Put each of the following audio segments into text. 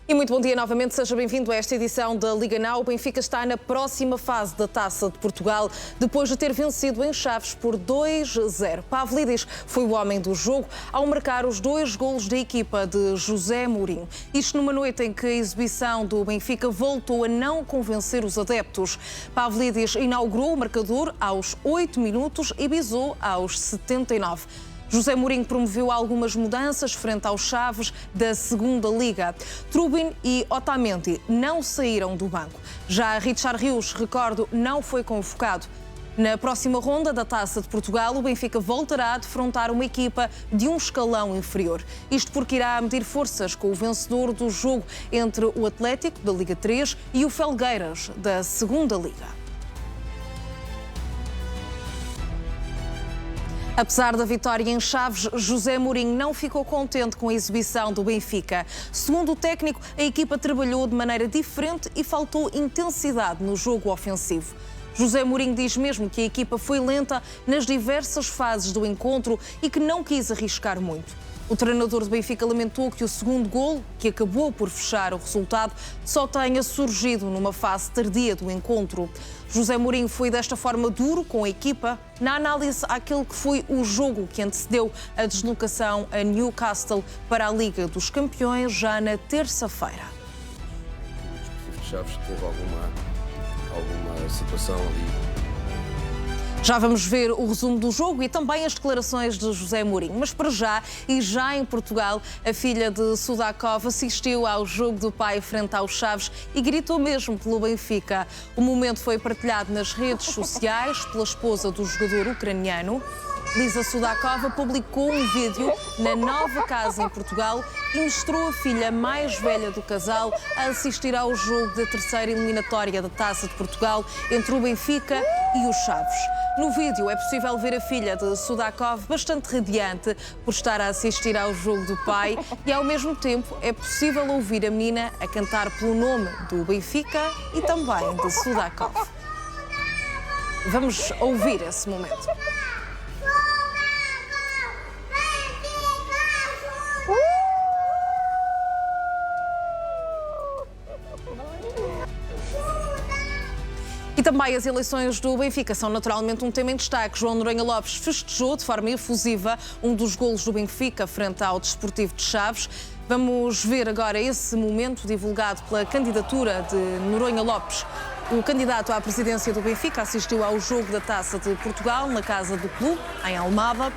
E muito bom dia novamente, seja bem-vindo a esta edição da Liga Now. O Benfica está na próxima fase da Taça de Portugal, depois de ter vencido em Chaves por 2-0. Pavlidis foi o homem do jogo ao marcar os 2 golos da equipa de José Mourinho. Isto numa noite em que a exibição do Benfica voltou a não convencer os adeptos. Pavlidis inaugurou o marcador aos 8 minutos e bisou aos 79. José Mourinho promoveu algumas mudanças frente aos Chaves da Segunda Liga. Trubin e Otamendi não saíram do banco. Já Richard Rios, recordo, não foi convocado. Na próxima ronda da Taça de Portugal, o Benfica voltará a defrontar uma equipa de um escalão inferior. Isto porque irá medir forças com o vencedor do jogo entre o Atlético, da Liga 3, e o Felgueiras, da Segunda Liga. Apesar da vitória em Chaves, José Mourinho não ficou contente com a exibição do Benfica. Segundo o técnico, a equipa trabalhou de maneira diferente e faltou intensidade no jogo ofensivo. José Mourinho diz mesmo que a equipa foi lenta nas diversas fases do encontro e que não quis arriscar muito. O treinador do Benfica lamentou que o segundo golo, que acabou por fechar o resultado, só tenha surgido numa fase tardia do encontro. José Mourinho foi desta forma duro com a equipa na análise àquele que foi o jogo que antecedeu a deslocação a Newcastle para a Liga dos Campeões já na terça-feira. O Chaves teve alguma situação ali. Já vamos ver o resumo do jogo e também as declarações de José Mourinho. Mas para já, e já em Portugal, a filha de Sudakov assistiu ao jogo do pai frente aos Chaves e gritou mesmo pelo Benfica. O momento foi partilhado nas redes sociais pela esposa do jogador ucraniano. Lisa Sudakova publicou um vídeo na nova casa em Portugal e mostrou a filha mais velha do casal a assistir ao jogo da terceira eliminatória da Taça de Portugal entre o Benfica e os Chaves. No vídeo é possível ver a filha de Sudakov bastante radiante por estar a assistir ao jogo do pai e, ao mesmo tempo, é possível ouvir a menina a cantar pelo nome do Benfica e também de Sudakov. Vamos ouvir esse momento. E também as eleições do Benfica são naturalmente um tema em destaque. João Noronha Lopes festejou de forma efusiva um dos golos do Benfica frente ao Desportivo de Chaves. Vamos ver agora esse momento divulgado pela candidatura de Noronha Lopes. O candidato à presidência do Benfica assistiu ao jogo da Taça de Portugal na casa do clube, em Almada.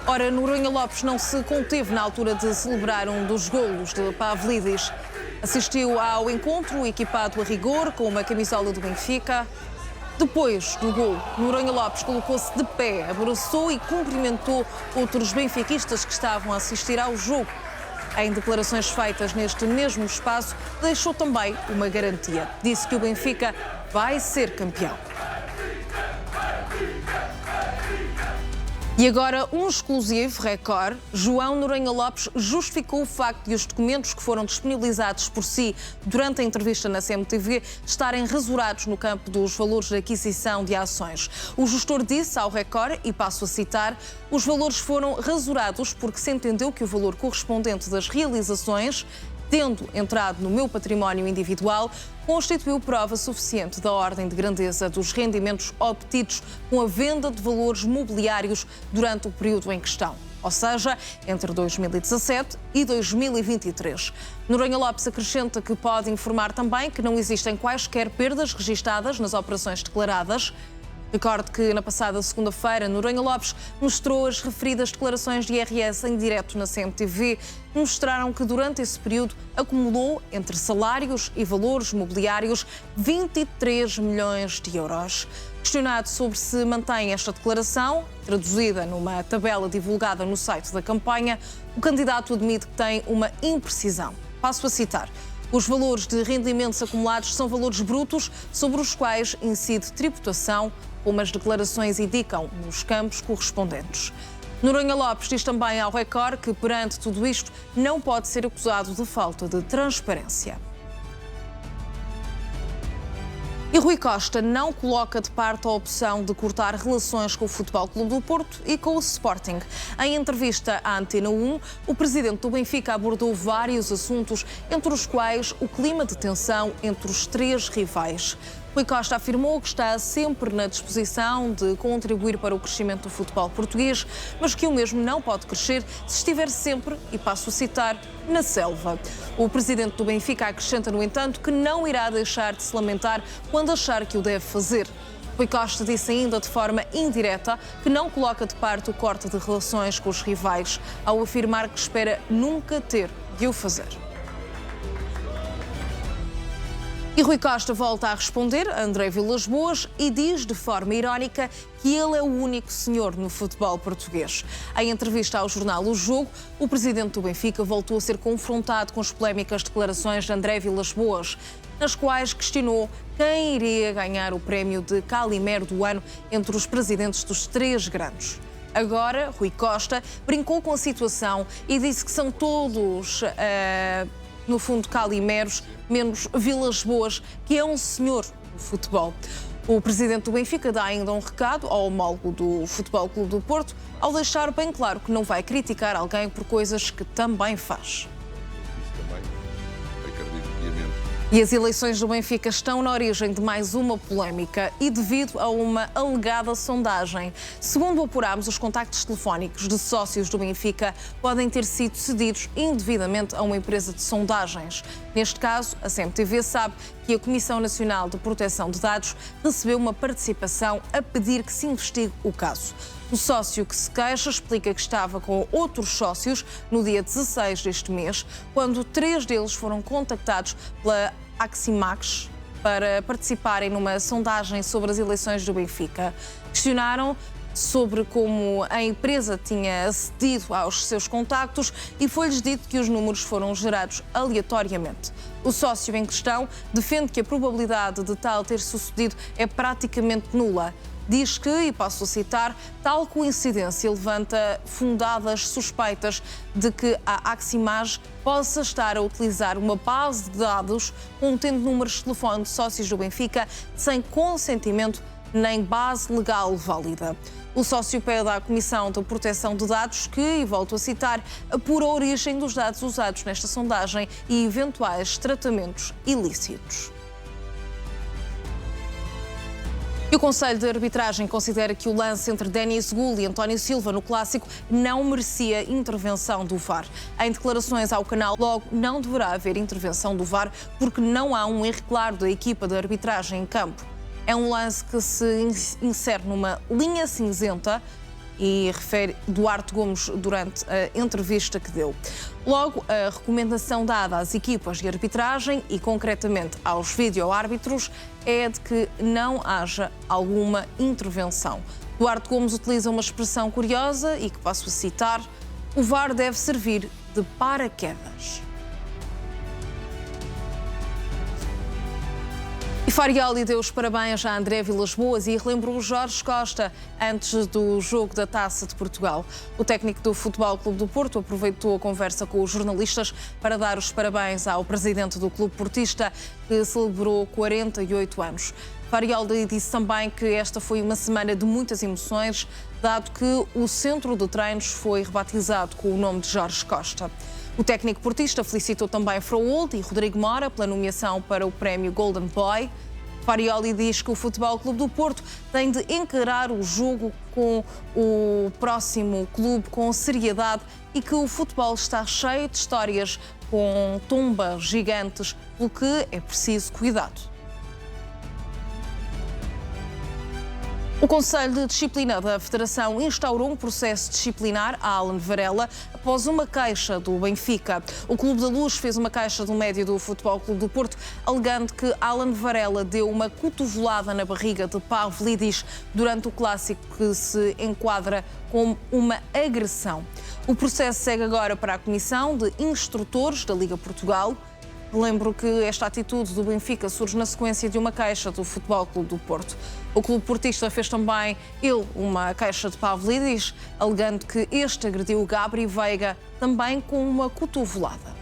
Ora, Noronha Lopes não se conteve na altura de celebrar um dos golos de Pavlidis. Assistiu ao encontro equipado a rigor com uma camisola do Benfica. Depois do gol, Noronha Lopes colocou-se de pé, abraçou e cumprimentou outros benfiquistas que estavam a assistir ao jogo. Em declarações feitas neste mesmo espaço, deixou também uma garantia. Disse que o Benfica vai ser campeão. E agora, um exclusivo Record. João Noronha Lopes justificou o facto de os documentos que foram disponibilizados por si durante a entrevista na CMTV estarem rasurados no campo dos valores de aquisição de ações. O gestor disse ao Record, e passo a citar, os valores foram rasurados porque se entendeu que o valor correspondente das realizações, tendo entrado no meu património individual, constituiu prova suficiente da ordem de grandeza dos rendimentos obtidos com a venda de valores mobiliários durante o período em questão, ou seja, entre 2017 e 2023. Noronha Lopes acrescenta que pode informar também que não existem quaisquer perdas registadas nas operações declaradas. Recorde que na passada segunda-feira, Noronha Lopes mostrou as referidas declarações de IRS em direto na CMTV, que mostraram que durante esse período acumulou, entre salários e valores mobiliários, 23 milhões de euros. Questionado sobre se mantém esta declaração, traduzida numa tabela divulgada no site da campanha, o candidato admite que tem uma imprecisão. Passo a citar. Os valores de rendimentos acumulados são valores brutos sobre os quais incide tributação, como as declarações indicam nos campos correspondentes. Noronha Lopes diz também ao Record que, perante tudo isto, não pode ser acusado de falta de transparência. E Rui Costa não coloca de parte a opção de cortar relações com o Futebol Clube do Porto e com o Sporting. Em entrevista à Antena 1, o presidente do Benfica abordou vários assuntos, entre os quais o clima de tensão entre os três rivais. Rui Costa afirmou que está sempre na disposição de contribuir para o crescimento do futebol português, mas que o mesmo não pode crescer se estiver sempre, e passo a citar, na selva. O presidente do Benfica acrescenta, no entanto, que não irá deixar de se lamentar quando achar que o deve fazer. Rui Costa disse ainda de forma indireta que não coloca de parte o corte de relações com os rivais, ao afirmar que espera nunca ter de o fazer. E Rui Costa volta a responder a André Vilas-Boas e diz de forma irónica que ele é o único senhor no futebol português. Em entrevista ao jornal O Jogo, o presidente do Benfica voltou a ser confrontado com as polémicas declarações de André Vilas-Boas, nas quais questionou quem iria ganhar o prémio de Calimero do ano entre os presidentes dos três grandes. Agora, Rui Costa brincou com a situação e disse que são todos, no fundo, calimeros, menos Vilas-Boas, que é um senhor do futebol. O presidente do Benfica dá ainda um recado ao homólogo do Futebol Clube do Porto, ao deixar bem claro que não vai criticar alguém por coisas que também faz. E as eleições do Benfica estão na origem de mais uma polémica e devido a uma alegada sondagem. Segundo apurámos, os contactos telefónicos de sócios do Benfica podem ter sido cedidos indevidamente a uma empresa de sondagens. Neste caso, a CMTV sabe que a Comissão Nacional de Proteção de Dados recebeu uma participação a pedir que se investigue o caso. O sócio que se queixa explica que estava com outros sócios no dia 16 deste mês, quando 3 deles foram contactados pela Aximax para participarem numa sondagem sobre as eleições do Benfica. Questionaram sobre como a empresa tinha acedido aos seus contactos e foi-lhes dito que os números foram gerados aleatoriamente. O sócio em questão defende que a probabilidade de tal ter sucedido é praticamente nula. Diz que, e passo a citar, tal coincidência levanta fundadas suspeitas de que a Aximage possa estar a utilizar uma base de dados contendo números de telefone de sócios do Benfica sem consentimento nem base legal válida. O sócio pede à Comissão de Proteção de Dados que, e volto a citar, apure a origem dos dados usados nesta sondagem e eventuais tratamentos ilícitos. E o Conselho de Arbitragem considera que o lance entre Denis Gul e António Silva no Clássico não merecia intervenção do VAR. Em declarações ao canal, logo não deverá haver intervenção do VAR porque não há um erro claro da equipa de arbitragem em campo. É um lance que se insere numa linha cinzenta e refere Duarte Gomes durante a entrevista que deu. Logo, a recomendação dada às equipas de arbitragem e concretamente aos vídeo-árbitros é de que não haja alguma intervenção. Duarte Gomes utiliza uma expressão curiosa e que passo a citar: o VAR deve servir de paraquedas. E Farioli deu os parabéns a André Vilas-Boas e relembrou Jorge Costa antes do jogo da Taça de Portugal. O técnico do Futebol Clube do Porto aproveitou a conversa com os jornalistas para dar os parabéns ao presidente do clube portista, que celebrou 48 anos. Farioli disse também que esta foi uma semana de muitas emoções, dado que o centro de treinos foi rebatizado com o nome de Jorge Costa. O técnico portista felicitou também Froholt e Rodrigo Mora pela nomeação para o prémio Golden Boy. Farioli diz que o Futebol Clube do Porto tem de encarar o jogo com o próximo clube com seriedade e que o futebol está cheio de histórias com tumbas gigantes, pelo que é preciso cuidado. O Conselho de Disciplina da Federação instaurou um processo disciplinar a Alan Varela após uma queixa do Benfica. O Clube da Luz fez uma queixa do médio do Futebol Clube do Porto, alegando que Alan Varela deu uma cotovelada na barriga de Pavlidis durante o clássico, que se enquadra como uma agressão. O processo segue agora para a Comissão de Instrutores da Liga Portugal. Lembro que esta atitude do Benfica surge na sequência de uma queixa do Futebol Clube do Porto. O clube portista fez também, ele, uma queixa de Pavlidis, alegando que este agrediu Gabri Veiga também com uma cotovelada.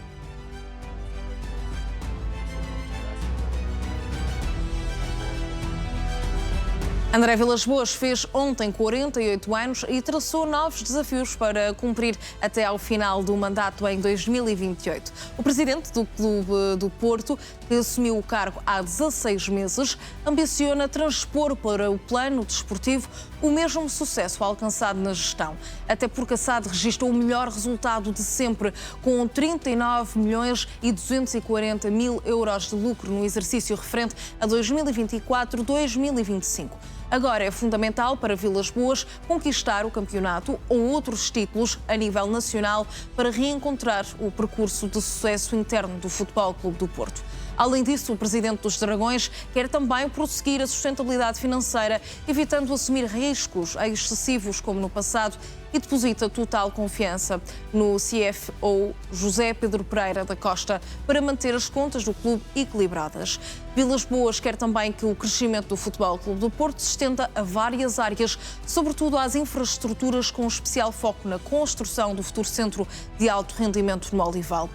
André Vilas-Boas fez ontem 48 anos e traçou novos desafios para cumprir até ao final do mandato em 2028. O presidente do Clube do Porto, que assumiu o cargo há 16 meses, ambiciona transpor para o plano desportivo o mesmo sucesso alcançado na gestão. Até porque a SAD registrou o melhor resultado de sempre, com 39 milhões e 240 mil euros de lucro no exercício referente a 2024-2025. Agora é fundamental para Vilas-Boas conquistar o campeonato ou outros títulos a nível nacional para reencontrar o percurso de sucesso interno do Futebol Clube do Porto. Além disso, o presidente dos Dragões quer também prosseguir a sustentabilidade financeira, evitando assumir riscos excessivos como no passado, e deposita total confiança no CFO José Pedro Pereira da Costa para manter as contas do clube equilibradas. Vilas-Boas quer também que o crescimento do Futebol Clube do Porto se estenda a várias áreas, sobretudo às infraestruturas, com especial foco na construção do futuro centro de alto rendimento no Olival.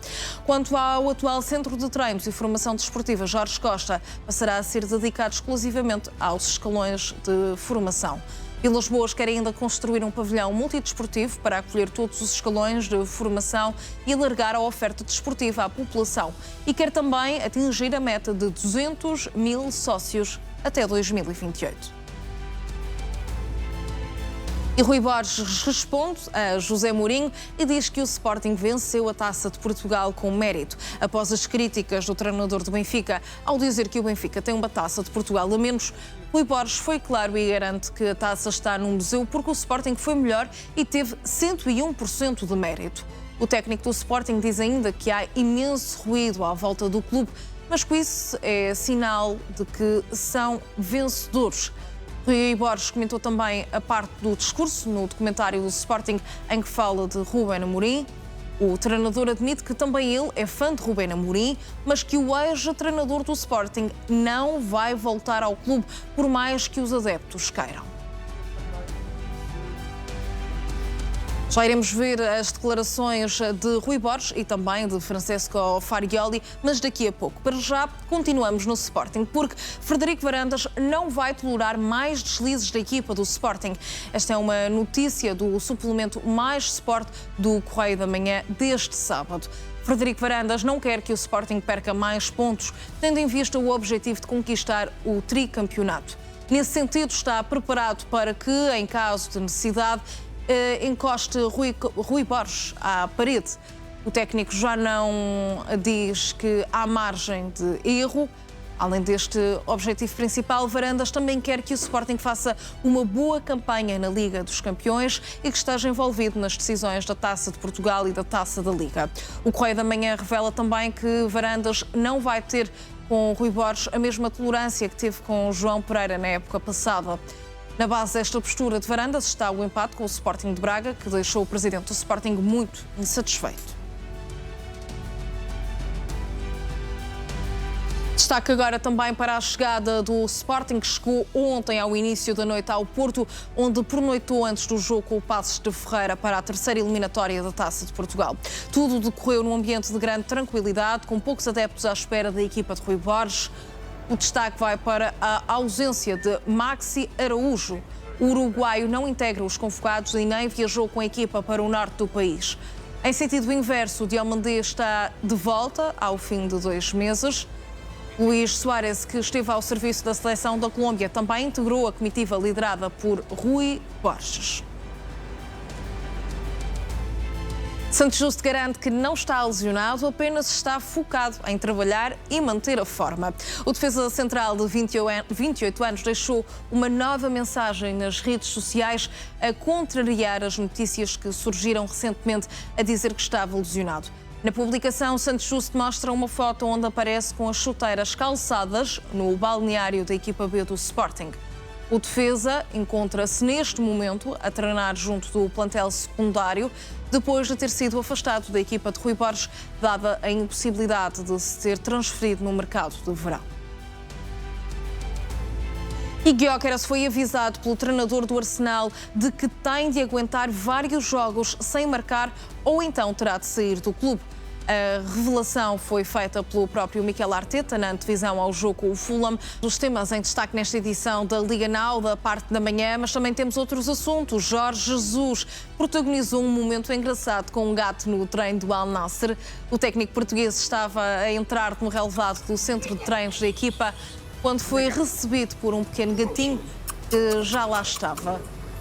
Quanto ao atual centro de treinos e formação desportiva Jorge Costa, passará a ser dedicado exclusivamente aos escalões de formação. Vilas-Boas quer ainda construir um pavilhão multidesportivo para acolher todos os escalões de formação e alargar a oferta desportiva à população. E quer também atingir a meta de 200 mil sócios até 2028. E Rui Borges responde a José Mourinho e diz que o Sporting venceu a Taça de Portugal com mérito, após as críticas do treinador do Benfica ao dizer que o Benfica tem uma Taça de Portugal a menos. Rui Borges foi claro e garante que a taça está no museu porque o Sporting foi melhor e teve 101% de mérito. O técnico do Sporting diz ainda que há imenso ruído à volta do clube, mas que isso é sinal de que são vencedores. Rui Borges comentou também a parte do discurso no documentário do Sporting em que fala de Rubén Amorim. O treinador admite que também ele é fã de Rubén Amorim, mas que o ex-treinador do Sporting não vai voltar ao clube por mais que os adeptos queiram. Já iremos ver as declarações de Rui Borges e também de Francesco Farioli, mas daqui a pouco. Para já, continuamos no Sporting, porque Frederico Varandas não vai tolerar mais deslizes da equipa do Sporting. Esta é uma notícia do suplemento Mais Sport do Correio da Manhã deste sábado. Frederico Varandas não quer que o Sporting perca mais pontos, tendo em vista o objetivo de conquistar o tricampeonato. Nesse sentido, está preparado para que, em caso de necessidade, encoste Rui Borges à parede. O técnico já não diz que há margem de erro. Além deste objetivo principal, Varandas também quer que o Sporting faça uma boa campanha na Liga dos Campeões e que esteja envolvido nas decisões da Taça de Portugal e da Taça da Liga. O Correio da Manhã revela também que Varandas não vai ter com Rui Borges a mesma tolerância que teve com João Pereira na época passada. Na base desta postura de Varandas está o empate com o Sporting de Braga, que deixou o presidente do Sporting muito insatisfeito. Destaque agora também para a chegada do Sporting, que chegou ontem ao início da noite ao Porto, onde pernoitou antes do jogo com o Paços de Ferreira para a terceira eliminatória da Taça de Portugal. Tudo decorreu num ambiente de grande tranquilidade, com poucos adeptos à espera da equipa de Rui Borges. O destaque vai para a ausência de Maxi Araújo. O uruguaio não integra os convocados e nem viajou com a equipa para o norte do país. Em sentido inverso, Diomandé está de volta ao fim de 2 meses. Luís Soares, que esteve ao serviço da seleção da Colômbia, também integrou a comitiva liderada por Rui Borges. Santos Justo garante que não está lesionado, apenas está focado em trabalhar e manter a forma. O defesa central de 28 anos deixou uma nova mensagem nas redes sociais a contrariar as notícias que surgiram recentemente a dizer que estava lesionado. Na publicação, Santos Justo mostra uma foto onde aparece com as chuteiras calçadas no balneário da equipa B do Sporting. O defesa encontra-se neste momento a treinar junto do plantel secundário, depois de ter sido afastado da equipa de Rui Borges, dada a impossibilidade de se ter transferido no mercado de verão. E Gyökeres foi avisado pelo treinador do Arsenal de que tem de aguentar vários jogos sem marcar ou então terá de sair do clube. A revelação foi feita pelo próprio Mikel Arteta na antevisão ao jogo com o Fulham. Os temas em destaque nesta edição da Liga Now, da parte da manhã, mas também temos outros assuntos. Jorge Jesus protagonizou um momento engraçado com um gato no treino do Al Nassr. O técnico português estava a entrar no relevado do centro de treinos da equipa quando foi recebido por um pequeno gatinho que já lá estava.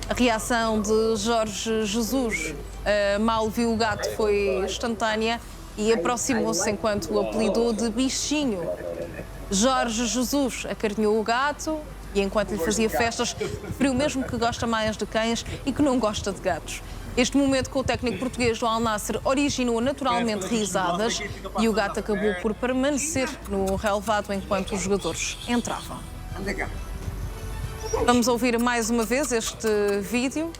A reação de Jorge Jesus, mal viu o gato, foi instantânea e aproximou-se enquanto o apelidou de bichinho. Jorge Jesus acarinhou o gato e, enquanto lhe fazia festas, referiu mesmo que gosta mais de cães e que não gosta de gatos. Este momento com o técnico português do Al Nassr originou naturalmente risadas e o gato acabou por permanecer no relevado enquanto os jogadores entravam. Vamos ouvir mais uma vez este vídeo.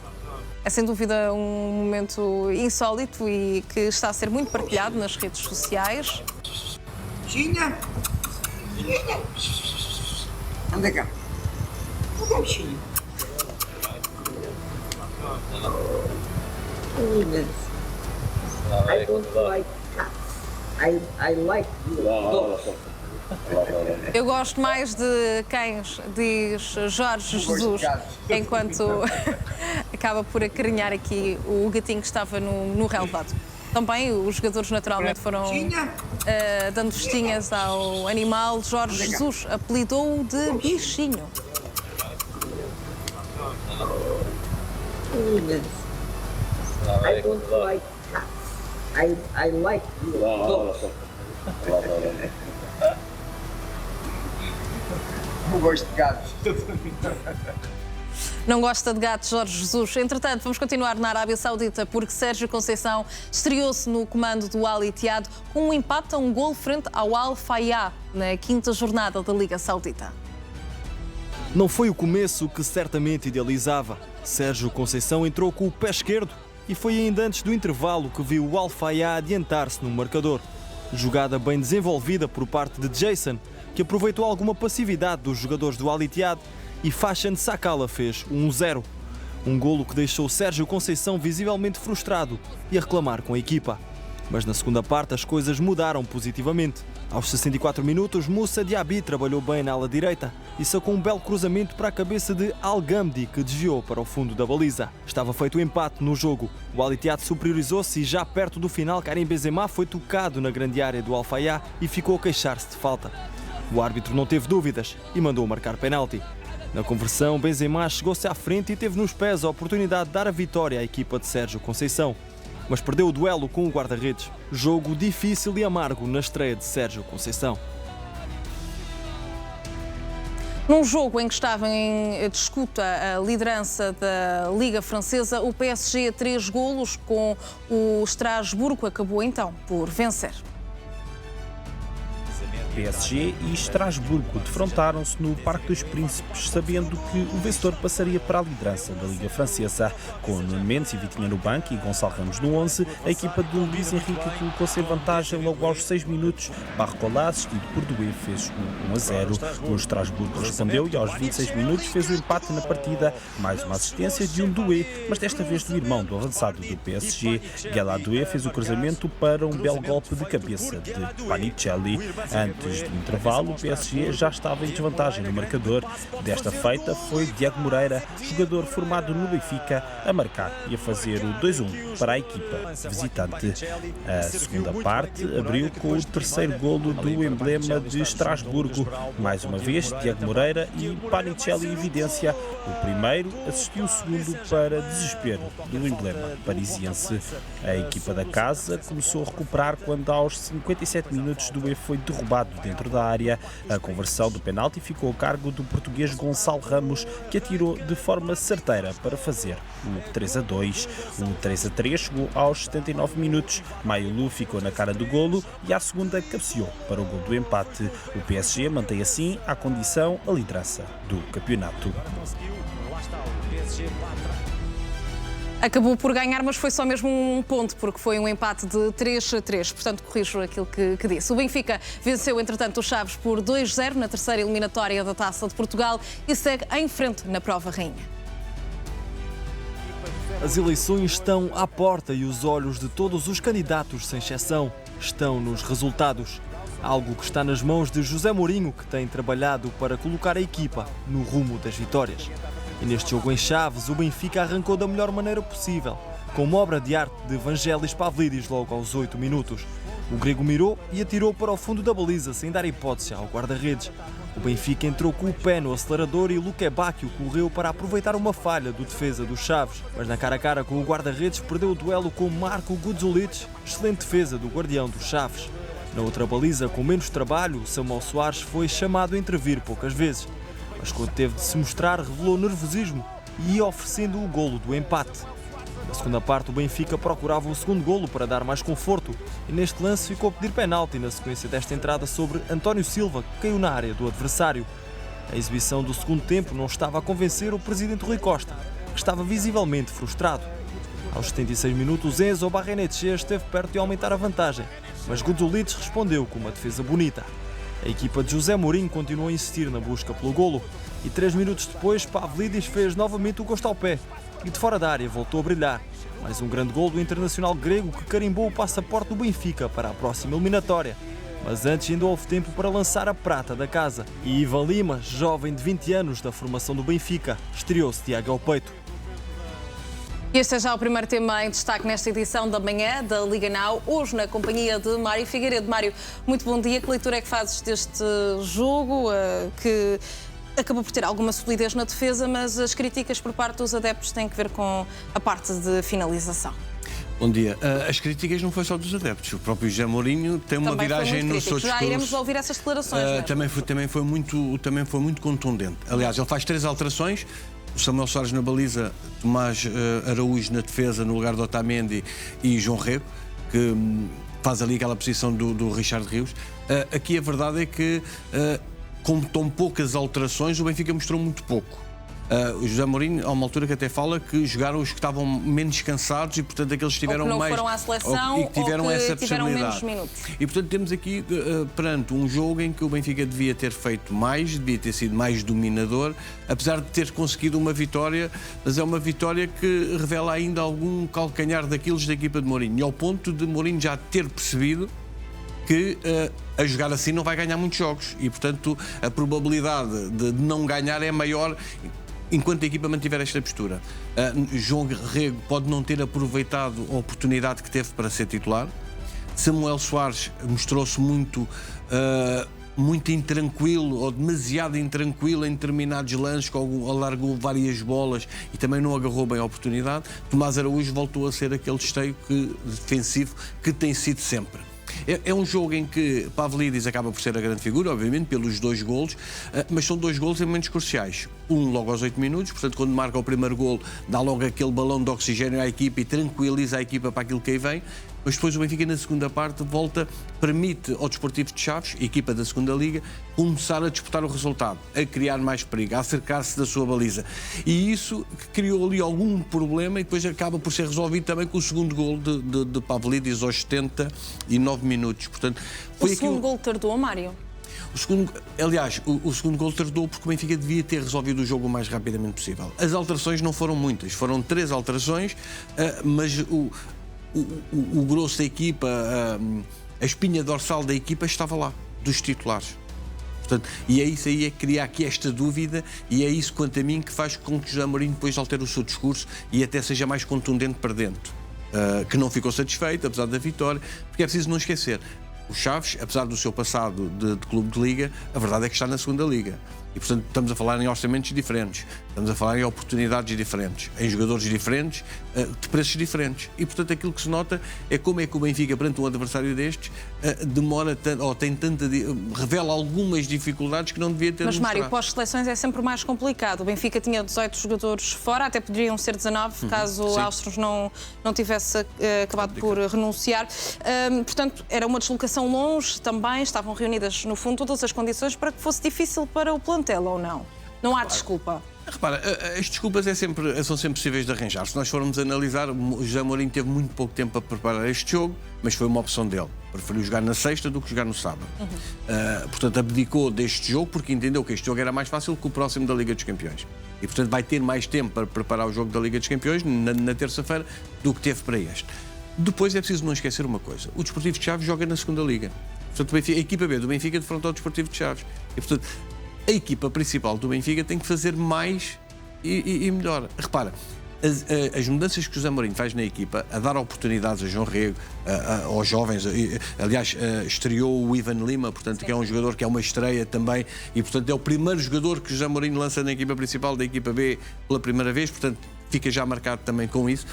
É sem dúvida um momento insólito e que está a ser muito partilhado nas redes sociais. Bichinha! Bichinha! Anda cá. Anda, bichinho. I don't like cats. I like dogs. Eu gosto mais de cães, diz Jorge Jesus, enquanto acaba por acarinhar aqui o gatinho que estava no relevado. Também os jogadores naturalmente foram dando festinhas ao animal. Jorge Jesus apelidou-o de bichinho. I don't like cats. I like dogs. Não gosto de gatos. Não gosta de gatos, Jorge Jesus. Entretanto, vamos continuar na Arábia Saudita, porque Sérgio Conceição estreou-se no comando do Al Ittihad com um empate a um golo frente ao Al Fayha, na quinta jornada da Liga Saudita. Não foi o começo que certamente idealizava. Sérgio Conceição entrou com o pé esquerdo e foi ainda antes do intervalo que viu o Al Fayha adiantar-se no marcador. Jogada bem desenvolvida por parte de Jason, que aproveitou alguma passividade dos jogadores do Al Ittihad e Fashion Sakala fez 1-0. Um golo que deixou Sérgio Conceição visivelmente frustrado e a reclamar com a equipa. Mas na segunda parte as coisas mudaram positivamente. Aos 64 minutos, Moussa Diaby trabalhou bem na ala direita e sacou um belo cruzamento para a cabeça de Al-Ghamdi, que desviou para o fundo da baliza. Estava feito o empate no jogo. O Al Ittihad superiorizou-se e já perto do final, Karim Benzema foi tocado na grande área do Al Fayha e ficou a queixar-se de falta. O árbitro não teve dúvidas e mandou marcar penalti. Na conversão, Benzema chegou-se à frente e teve nos pés a oportunidade de dar a vitória à equipa de Sérgio Conceição. Mas perdeu o duelo com o guarda-redes. Jogo difícil e amargo na estreia de Sérgio Conceição. Num jogo em que estava em disputa a liderança da Liga Francesa, o PSG a 3 golos com o Estrasburgo acabou então por vencer. PSG e Estrasburgo defrontaram-se no Parque dos Príncipes, sabendo que o vencedor passaria para a liderança da Liga Francesa. Com Nuno Mendes e Vitinha no banco e Gonçalo Ramos no 11, a equipa de Luís Henrique colocou-se em vantagem logo aos 6 minutos. Barcola, assistido por Doué, fez 1-0. O Estrasburgo respondeu e aos 26 minutos fez o empate na partida, mais uma assistência de um Doué, mas desta vez do irmão do avançado do PSG. Guela Doué fez o cruzamento para um belo golpe de cabeça de Panicelli. Antes do intervalo, o PSG já estava em desvantagem no marcador. Desta feita foi Diego Moreira, jogador formado no Benfica, a marcar e a fazer o 2-1 para a equipa visitante. A segunda parte abriu com o terceiro golo do emblema de Estrasburgo. Mais uma vez, Diego Moreira e Panicelli evidência. O primeiro assistiu o segundo para desespero do emblema parisiense. A equipa da casa começou a recuperar quando aos 57 minutos Doué foi derrubado dentro da área. A conversão do penalti ficou a cargo do português Gonçalo Ramos, que atirou de forma certeira para fazer o 3-2. O 3-3 chegou aos 79 minutos. Maiolu ficou na cara do golo e à segunda cabeceou para o gol do empate. O PSG mantém assim a condição a liderança do campeonato. Acabou por ganhar, mas foi só mesmo um ponto, porque foi um empate de 3-3. Portanto, corrijo aquilo que disse. O Benfica venceu, entretanto, os Chaves por 2-0 na terceira eliminatória da Taça de Portugal e segue em frente na prova rainha. As eleições estão à porta e os olhos de todos os candidatos, sem exceção, estão nos resultados. Algo que está nas mãos de José Mourinho, que tem trabalhado para colocar a equipa no rumo das vitórias. E neste jogo em Chaves, o Benfica arrancou da melhor maneira possível, com uma obra de arte de Vangelis Pavlidis logo aos 8 minutos. O grego mirou e atirou para o fundo da baliza, sem dar hipótese ao guarda-redes. O Benfica entrou com o pé no acelerador e Luque Bacchio correu para aproveitar uma falha do defesa dos Chaves. Mas na cara a cara com o guarda-redes perdeu o duelo com Marko Gudzulic, excelente defesa do guardião dos Chaves. Na outra baliza, com menos trabalho, Samuel Soares foi chamado a intervir poucas vezes. Mas quando teve de se mostrar, revelou nervosismo e ia oferecendo o golo do empate. Na segunda parte, o Benfica procurava o segundo golo para dar mais conforto e neste lance ficou a pedir penalti na sequência desta entrada sobre António Silva, que caiu na área do adversário. A exibição do segundo tempo não estava a convencer o presidente Rui Costa, que estava visivelmente frustrado. Aos 76 minutos, Enzo Barrenetxea esteve perto de aumentar a vantagem, mas Gudzulic respondeu com uma defesa bonita. A equipa de José Mourinho continuou a insistir na busca pelo golo e 3 minutos depois Pavlidis fez novamente o gosto ao pé e de fora da área voltou a brilhar. Mais um grande golo do internacional grego que carimbou o passaporte do Benfica para a próxima eliminatória. Mas antes ainda houve tempo para lançar a prata da casa. E Ivan Lima, jovem de 20 anos da formação do Benfica, estreou-se de águia ao peito. Este é já o primeiro tema em destaque nesta edição da manhã da Liga Now, hoje na companhia de Mário Figueiredo. Mário, muito bom dia. Que leitura é que fazes deste jogo, que acabou por ter alguma solidez na defesa, mas as críticas por parte dos adeptos têm que ver com a parte de finalização? Bom dia. As críticas não foi só dos adeptos. O próprio José Mourinho tem uma viragem no seu discurso. Já iremos ouvir essas declarações. Também foi muito contundente. Aliás, ele faz 3 alterações. O Samuel Soares na baliza, Tomás Araújo na defesa no lugar de Otamendi e João Rego, que faz ali aquela posição do Richard Rios. Aqui a verdade é que, com tão poucas alterações, o Benfica mostrou muito pouco. O José Mourinho, há uma altura que até fala que jogaram os que estavam menos cansados e, portanto, aqueles que tiveram ou que não mais. Foram à seleção, e que tiveram essa tiveram menos possibilidade. minutos. E, portanto, temos aqui perante um jogo em que o Benfica devia ter feito mais, devia ter sido mais dominador, apesar de ter conseguido uma vitória, mas é uma vitória que revela ainda algum calcanhar daqueles da equipa de Mourinho, e ao ponto de Mourinho já ter percebido que a jogar assim não vai ganhar muitos jogos e, portanto, a probabilidade de não ganhar é maior enquanto a equipa mantiver esta postura. João Rego pode não ter aproveitado a oportunidade que teve para ser titular. Samuel Soares mostrou-se muito intranquilo ou demasiado intranquilo em determinados lances, alargou várias bolas e também não agarrou bem a oportunidade. Tomás Araújo voltou a ser aquele esteio defensivo que tem sido sempre. É um jogo em que Pavlidis acaba por ser a grande figura, obviamente, pelos 2 golos, mas são 2 golos em momentos cruciais. Um logo aos 8 minutos, portanto, quando marca o primeiro golo, dá logo aquele balão de oxigênio à equipa e tranquiliza a equipa para aquilo que aí vem. Mas depois o Benfica, na segunda parte, permite ao Desportivo de Chaves, equipa da segunda Liga, começar a disputar o resultado, a criar mais perigo, a acercar-se da sua baliza. E isso criou ali algum problema e depois acaba por ser resolvido também com o segundo golo de Pavlidis aos 79 minutos. Portanto, foi o segundo golo tardou, Mário? O segundo golo tardou porque o Benfica devia ter resolvido o jogo o mais rapidamente possível. As alterações não foram muitas, foram 3 alterações, mas o grosso da equipa, a espinha dorsal da equipa estava lá, dos titulares. Portanto, e é isso aí, é criar aqui esta dúvida, e é isso, quanto a mim, que faz com que José Mourinho depois altere o seu discurso e até seja mais contundente para dentro. Que não ficou satisfeito, apesar da vitória, porque é preciso não esquecer. O Chaves, apesar do seu passado de clube de liga, a verdade é que está na segunda liga. E, portanto, estamos a falar em orçamentos diferentes, estamos a falar em oportunidades diferentes, em jogadores diferentes, de preços diferentes. E, portanto, aquilo que se nota é como é que o Benfica, perante um adversário destes, demora tanto, ou tem tanta, revela algumas dificuldades que não devia ter Mas, demonstrado. Mário, pós-seleções é sempre mais complicado. O Benfica tinha 18 jogadores fora, até poderiam ser 19, caso o Áustros não tivesse acabado por renunciar. Portanto, era uma deslocação longe também, estavam reunidas, no fundo, todas as condições para que fosse difícil para o plantel, ou não? Não há desculpa. Repara, as desculpas são sempre possíveis de arranjar. Se nós formos analisar, o José Mourinho teve muito pouco tempo para preparar este jogo, mas foi uma opção dele. Preferiu jogar na sexta do que jogar no sábado. Portanto, abdicou deste jogo porque entendeu que este jogo era mais fácil que o próximo da Liga dos Campeões. E, portanto, vai ter mais tempo para preparar o jogo da Liga dos Campeões na terça-feira do que teve para este. Depois é preciso não esquecer uma coisa: o Desportivo de Chaves joga na segunda Liga. Portanto, a equipa B do Benfica defronta o Desportivo de Chaves. E, portanto, a equipa principal do Benfica tem que fazer mais e melhor. Repara, as mudanças que o José Mourinho faz na equipa, a dar oportunidades a João Rego, aos jovens, aliás, estreou o Ivan Lima, portanto, que é um jogador que é uma estreia também, e portanto é o primeiro jogador que o José Mourinho lança na equipa principal da equipa B pela primeira vez, portanto fica já marcado também com isso.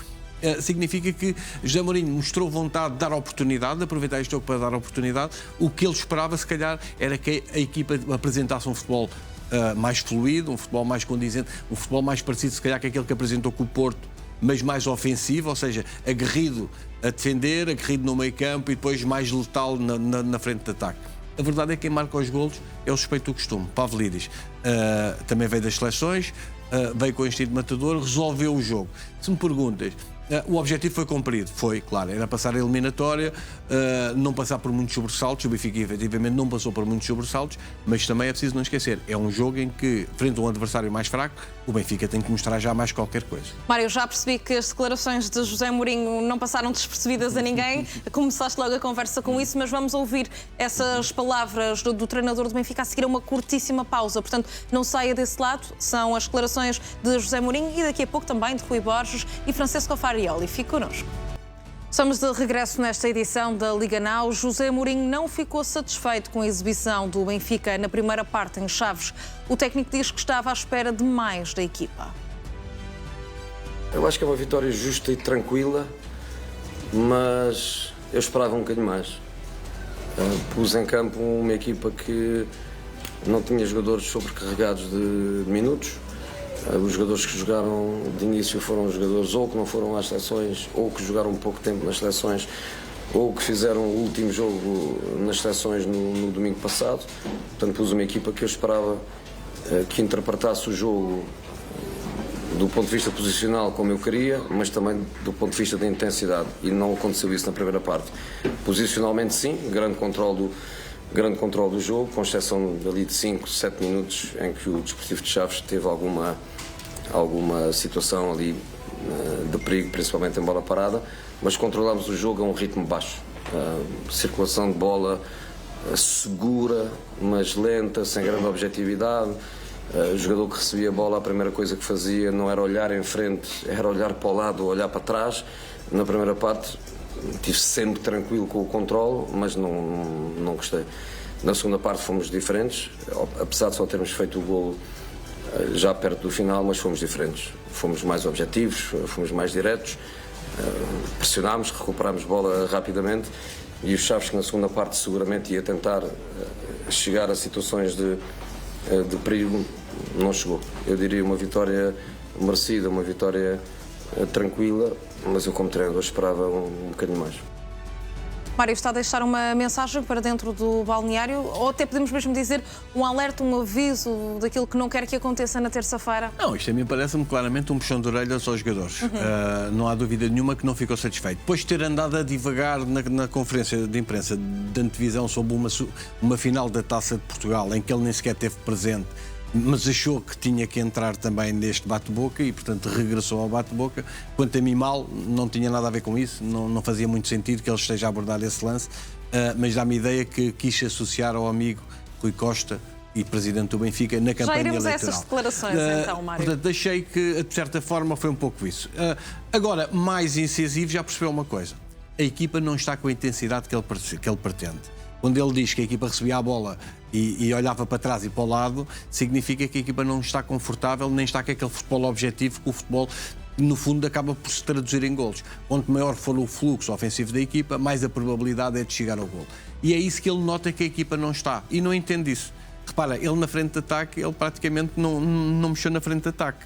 Significa que José Mourinho mostrou vontade de dar oportunidade, de aproveitar este jogo para dar oportunidade. O que ele esperava, se calhar, era que a equipa apresentasse um futebol mais fluido, um futebol mais condizente, um futebol mais parecido, se calhar, com aquele que apresentou com o Porto, mas mais ofensivo, ou seja, aguerrido a defender, aguerrido no meio campo e depois mais letal na frente de ataque. A verdade é que quem marca os golos é o suspeito do costume, Pavlidis. Também veio das seleções, veio com o instinto matador, resolveu o jogo. Se me perguntas, o objetivo foi cumprido? Foi, claro, era passar a eliminatória, não passar por muitos sobressaltos. O Benfica efetivamente não passou por muitos sobressaltos, mas também é preciso não esquecer, é um jogo em que, frente a um adversário mais fraco, o Benfica tem que mostrar já mais qualquer coisa. Mário, já percebi que as declarações de José Mourinho não passaram despercebidas a ninguém. Começaste logo a conversa com isso, mas vamos ouvir essas palavras do treinador do Benfica a seguir a uma curtíssima pausa. Portanto, não saia desse lado. São as declarações de José Mourinho e daqui a pouco também de Rui Borges e Francisco Farioli. Fique connosco. Estamos de regresso nesta edição da Liga Now. José Mourinho não ficou satisfeito com a exibição do Benfica na primeira parte em Chaves. O técnico diz que estava à espera de mais da equipa. Eu acho que é uma vitória justa e tranquila, mas eu esperava um bocadinho mais. Pus em campo uma equipa que não tinha jogadores sobrecarregados de minutos. Os jogadores que jogaram de início foram jogadores ou que não foram às seleções, ou que jogaram pouco tempo nas seleções, ou que fizeram o último jogo nas seleções no domingo passado. Portanto, pus uma equipa que eu esperava que interpretasse o jogo do ponto de vista posicional como eu queria, mas também do ponto de vista da intensidade, e não aconteceu isso na primeira parte. Posicionalmente sim, grande controle do jogo, com exceção ali de 5, 7 minutos em que o Desportivo de Chaves teve alguma situação ali de perigo, principalmente em bola parada, mas controlámos o jogo a um ritmo baixo. Circulação de bola segura, mas lenta, sem grande objetividade. O jogador que recebia a bola, a primeira coisa que fazia não era olhar em frente, era olhar para o lado ou olhar para trás. Na primeira parte estive sempre tranquilo com o controle, mas não gostei. Na segunda parte fomos diferentes, apesar de só termos feito o golo já perto do final, mas fomos diferentes. Fomos mais objetivos, fomos mais diretos, pressionámos, recuperámos bola rapidamente, e o Chaves, que na segunda parte seguramente ia tentar chegar a situações de perigo, não chegou. Eu diria uma vitória merecida, uma vitória tranquila, mas eu como treinador esperava um bocadinho mais. Mário, está a deixar uma mensagem para dentro do balneário, ou até podemos mesmo dizer um alerta, um aviso daquilo que não quer que aconteça na terça-feira? Não, isto a mim parece-me claramente um puxão de orelhas aos jogadores. Não há dúvida nenhuma que não ficou satisfeito. Depois de ter andado a divagar na conferência de imprensa de antevisão sobre uma final da Taça de Portugal, em que ele nem sequer esteve presente, mas achou que tinha que entrar também neste bate-boca e, portanto, regressou ao bate-boca. Quanto a mim, mal, não tinha nada a ver com isso, não fazia muito sentido que ele esteja a abordar esse lance, mas dá-me a ideia que quis associar ao amigo Rui Costa e presidente do Benfica na campanha eleitoral. Já iremos a essas declarações, então, Mário. Portanto, achei que, de certa forma, foi um pouco isso. Agora, mais incisivo, já percebeu uma coisa: a equipa não está com a intensidade que ele pretende. Quando ele diz que a equipa recebia a bola e olhava para trás e para o lado, significa que a equipa não está confortável, nem está com aquele futebol objetivo, que o futebol, no fundo, acaba por se traduzir em golos. Quanto maior for o fluxo ofensivo da equipa, mais a probabilidade é de chegar ao golo. E é isso que ele nota que a equipa não está, e não entende isso. Repara, ele na frente de ataque, ele praticamente não mexeu na frente de ataque.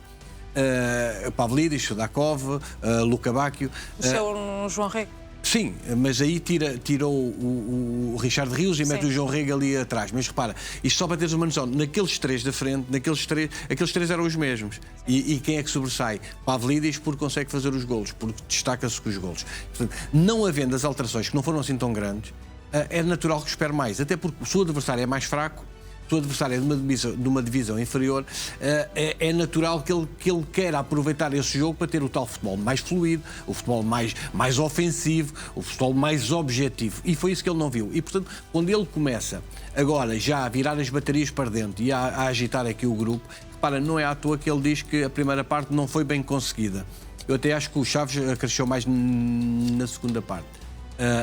Pavlidis, Sudakov, Luka Bacchio... Mexeu no João Rego. Sim, mas aí tirou o Richard Rios e mete o João Rego ali atrás. Mas repara, isto só para teres uma noção, naqueles três da frente, aqueles três eram os mesmos. E quem é que sobressai? Pavlidis, porque consegue fazer os golos, porque destaca-se com os golos. Portanto, não havendo as alterações, que não foram assim tão grandes, é natural que espere mais. Até porque se o adversário é mais fraco, se o adversário é de uma divisão inferior, é natural que ele queira aproveitar esse jogo para ter o tal futebol mais fluido, o futebol mais ofensivo, o futebol mais objetivo. E foi isso que ele não viu. E, portanto, quando ele começa agora já a virar as baterias para dentro e a agitar aqui o grupo, repara, não é à toa que ele diz que a primeira parte não foi bem conseguida. Eu até acho que o Chaves cresceu mais na segunda parte.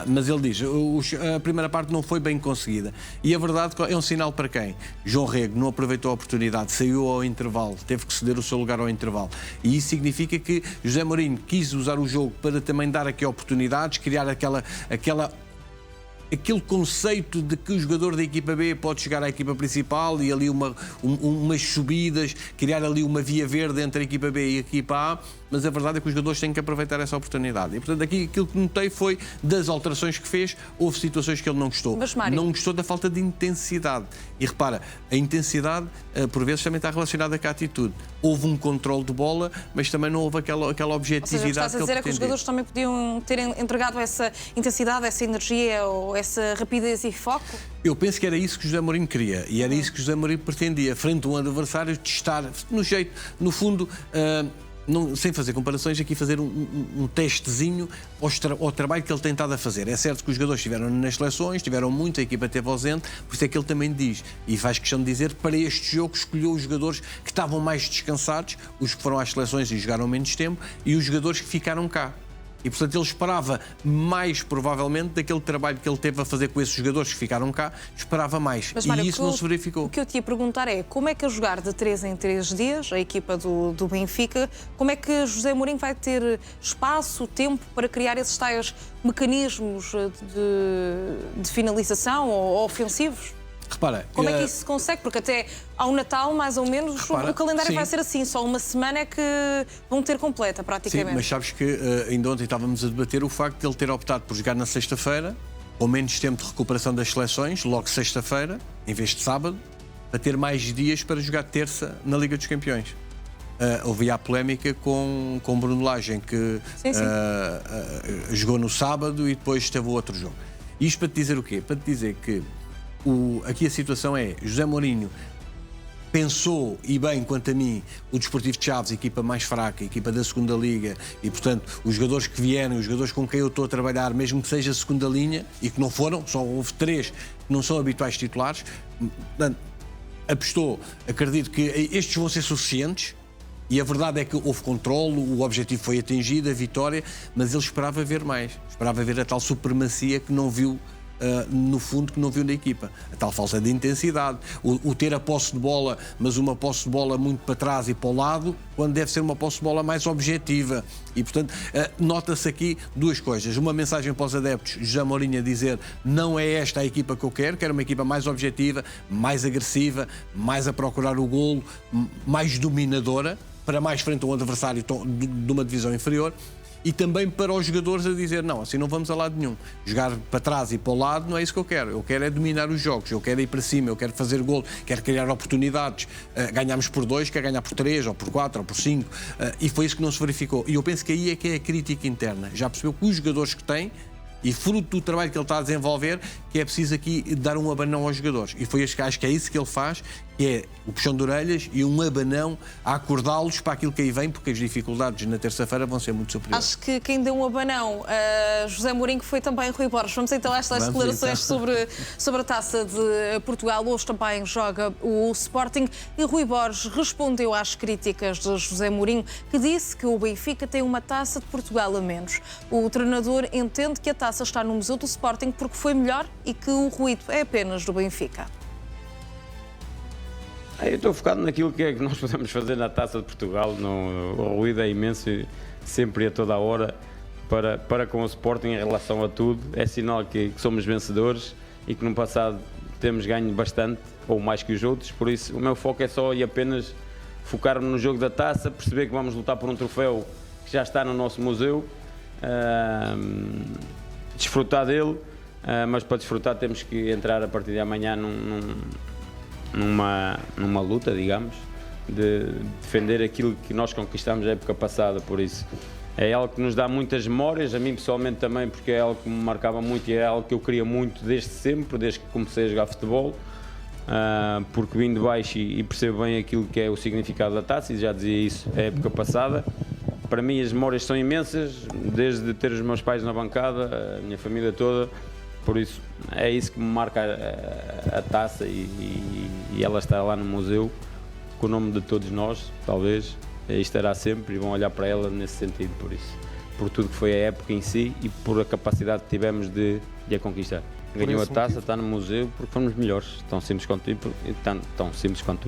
Mas ele diz, a primeira parte não foi bem conseguida. E a verdade é um sinal para quem? João Rego não aproveitou a oportunidade, saiu ao intervalo, teve que ceder o seu lugar ao intervalo. E isso significa que José Mourinho quis usar o jogo para também dar aqui oportunidades, criar aquele conceito de que o jogador da equipa B pode chegar à equipa principal e ali umas subidas, criar ali uma via verde entre a equipa B e a equipa A, mas a verdade é que os jogadores têm que aproveitar essa oportunidade. E, portanto, aqui aquilo que notei foi das alterações que fez, houve situações que ele não gostou. Mas, Mário, não gostou da falta de intensidade. E repara, a intensidade, por vezes, também está relacionada com a atitude. Houve um controle de bola, mas também não houve aquela objetividade. Ou seja, o que estás a dizer é que os jogadores também podiam ter entregado essa intensidade, essa energia ou essa rapidez e foco? Eu penso que era isso que José Mourinho queria e era isso que José Mourinho pretendia, frente a um adversário, testar no fundo, sem fazer comparações, aqui fazer um testezinho ao trabalho que ele tem estado a fazer. É certo que os jogadores estiveram nas seleções, tiveram muito, a equipa esteve ausente, por isso é que ele também diz, e faz questão de dizer, para este jogo escolheu os jogadores que estavam mais descansados, os que foram às seleções e jogaram menos tempo, e os jogadores que ficaram cá. E, portanto, ele esperava mais, provavelmente, daquele trabalho que ele teve a fazer com esses jogadores que ficaram cá, esperava mais. Mas, Mário, e isso não se verificou. O que eu te ia perguntar é, como é que a jogar de 3 em 3 dias, a equipa do Benfica, como é que José Mourinho vai ter espaço, tempo para criar esses tais mecanismos de finalização ou ofensivos? Repara, como é que isso se consegue? Porque até ao Natal, mais ou menos, o calendário sim. vai ser assim. Só uma semana é que vão ter completa, praticamente. Sim, mas sabes que ainda ontem estávamos a debater o facto de ele ter optado por jogar na sexta-feira, com menos tempo de recuperação das seleções, logo sexta-feira, em vez de sábado, para ter mais dias para jogar terça na Liga dos Campeões. Houve a polémica com Bruno Lage, que jogou no sábado e depois teve outro jogo. Isto para te dizer o quê? Para te dizer que aqui a situação é, José Mourinho pensou, e bem quanto a mim, o Desportivo de Chaves, a equipa mais fraca, a equipa da segunda liga, e portanto os jogadores que vieram, os jogadores com quem eu estou a trabalhar, mesmo que seja segunda linha, e que não foram, só houve 3 que não são habituais titulares, portanto, apostou, acredito que estes vão ser suficientes. E a verdade é que houve controle, o objetivo foi atingido, a vitória, mas ele esperava ver mais, esperava ver a tal supremacia que não viu no fundo, que não viu na equipa. A tal falta de intensidade, o ter a posse de bola, mas uma posse de bola muito para trás e para o lado, quando deve ser uma posse de bola mais objetiva. E, portanto, nota-se aqui duas coisas. Uma mensagem para os adeptos, José Mourinho a dizer, não é esta a equipa que eu quero uma equipa mais objetiva, mais agressiva, mais a procurar o golo, mais dominadora, para mais frente a um adversário de uma divisão inferior. E também para os jogadores a dizer, não, assim não vamos a lado nenhum. Jogar para trás e para o lado não é isso que eu quero. Eu quero é dominar os jogos, eu quero ir para cima, eu quero fazer golo, quero criar oportunidades. Ganhamos por 2, quer ganhar por 3, ou por 4, ou por 5. E foi isso que não se verificou. E eu penso que aí é que é a crítica interna. Já percebeu que os jogadores que têm, e fruto do trabalho que ele está a desenvolver, que é preciso aqui dar um abanão aos jogadores. E foi acho que é isso que ele faz, que é o puxão de orelhas e um abanão a acordá-los para aquilo que aí vem, porque as dificuldades na terça-feira vão ser muito superiores. Acho que quem deu um abanão a José Mourinho foi também Rui Borges. Vamos então a estas declarações sobre a Taça de Portugal. Hoje também joga o Sporting e Rui Borges respondeu às críticas de José Mourinho, que disse que o Benfica tem uma Taça de Portugal a menos. O treinador entende que a taça está no Museu do Sporting porque foi melhor e que o ruído é apenas do Benfica. Eu estou focado naquilo que é que nós podemos fazer na Taça de Portugal. O ruído é imenso, sempre e a toda a hora, para com o Sporting em relação a tudo. É sinal que somos vencedores e que no passado temos ganho bastante, ou mais que os outros. Por isso, o meu foco é só e apenas focar-me no jogo da Taça, perceber que vamos lutar por um troféu que já está no nosso museu, desfrutar dele, mas para desfrutar temos que entrar a partir de amanhã numa luta, digamos, de defender aquilo que nós conquistamos na época passada. Por isso é algo que nos dá muitas memórias, a mim pessoalmente também, porque é algo que me marcava muito e é algo que eu queria muito desde sempre, desde que comecei a jogar futebol. porque vim de baixo e percebo bem aquilo que é o significado da taça, e já dizia isso a época passada. Para mim as memórias são imensas, desde ter os meus pais na bancada, a minha família toda, por isso é isso que me marca a taça e ela está lá no museu, com o nome de todos nós, talvez, e estará sempre, e vão olhar para ela nesse sentido, por isso, por tudo que foi a época em si e por a capacidade que tivemos de a conquistar. Ganhou a taça, está no museu porque fomos melhores, tão simples quanto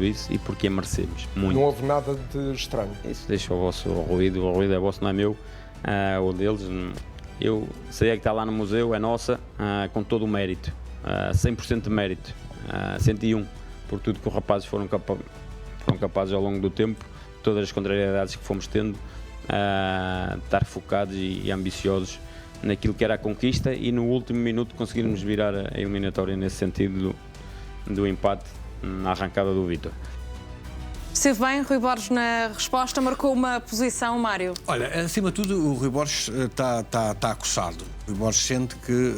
isso, e porque a merecemos muito. Não houve nada de estranho. Isso deixa o ruído é vosso, não é meu, o deles. Eu sei que está lá no museu, é nossa, com todo o mérito, 100% de mérito, 101, por tudo que os rapazes foram capazes ao longo do tempo, todas as contrariedades que fomos tendo, estar focados e ambiciosos naquilo que era a conquista, e no último minuto conseguirmos virar a eliminatória nesse sentido do empate na arrancada do Vítor. Esteve bem, Rui Borges, na resposta, marcou uma posição, Mário. Olha, acima de tudo, o Rui Borges está acossado. O Rui Borges sente que,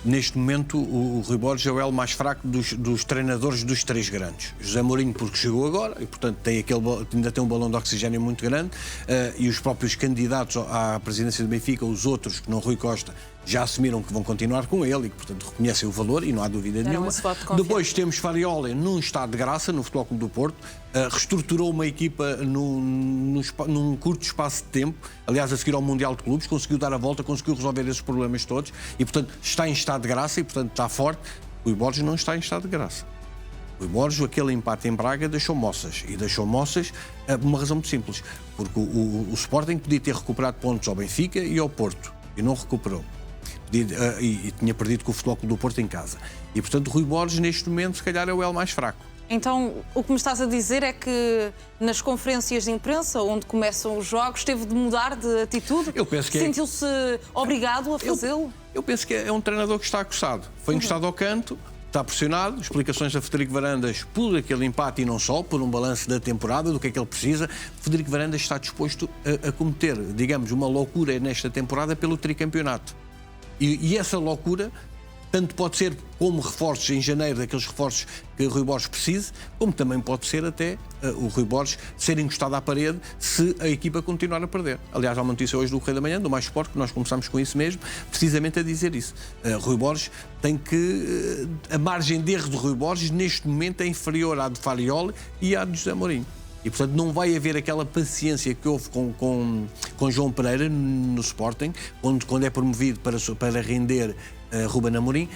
neste momento, o Rui Borges é o elo mais fraco dos treinadores dos três grandes. José Mourinho, porque chegou agora, e, portanto, ainda tem um balão de oxigênio muito grande, e os próprios candidatos à presidência do Benfica, os outros, que não Rui Costa, já assumiram que vão continuar com ele e que, portanto, reconhecem o valor, e não há dúvida nenhuma. Depois temos Farioli num estado de graça no Futebol Clube do Porto, reestruturou uma equipa num curto espaço de tempo, aliás, a seguir ao Mundial de Clubes, conseguiu dar a volta, conseguiu resolver esses problemas todos e, portanto, está em estado de graça e, portanto, está forte. O Rui Borges não está em estado de graça. O Rui Borges, aquele empate em Braga, deixou moças, e deixou moças por uma razão muito simples, porque o Sporting podia ter recuperado pontos ao Benfica e ao Porto, e não recuperou. E tinha perdido com o Futebol Clube do Porto em casa. E, portanto, o Rui Borges, neste momento, se calhar é o elo mais fraco. Então, o que me estás a dizer é que nas conferências de imprensa, onde começam os jogos, teve de mudar de atitude? Eu penso que sentiu-se obrigado a fazê-lo? Eu penso que é um treinador que está acossado. Foi encostado ao canto, está pressionado. Explicações da Frederico Varandas por aquele empate e não só, por um balanço da temporada, do que é que ele precisa. Frederico Varandas está disposto a cometer, digamos, uma loucura nesta temporada pelo tricampeonato. E essa loucura tanto pode ser como reforços em janeiro, daqueles reforços que o Rui Borges precise, como também pode ser até o Rui Borges ser encostado à parede se a equipa continuar a perder. Aliás, há uma notícia hoje do Correio da Manhã, do Mais Sport, que nós começamos com isso mesmo, precisamente a dizer isso. Rui Borges tem que... a margem de erro de Rui Borges, neste momento, é inferior à de Farioli e à de José Mourinho. E, portanto, não vai haver aquela paciência que houve com João Pereira no Sporting, quando é promovido para render Ruben Amorim,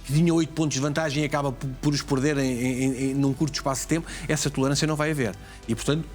que tinha 8 pontos de vantagem e acaba por os perder num curto espaço de tempo. Essa tolerância não vai haver. E, portanto,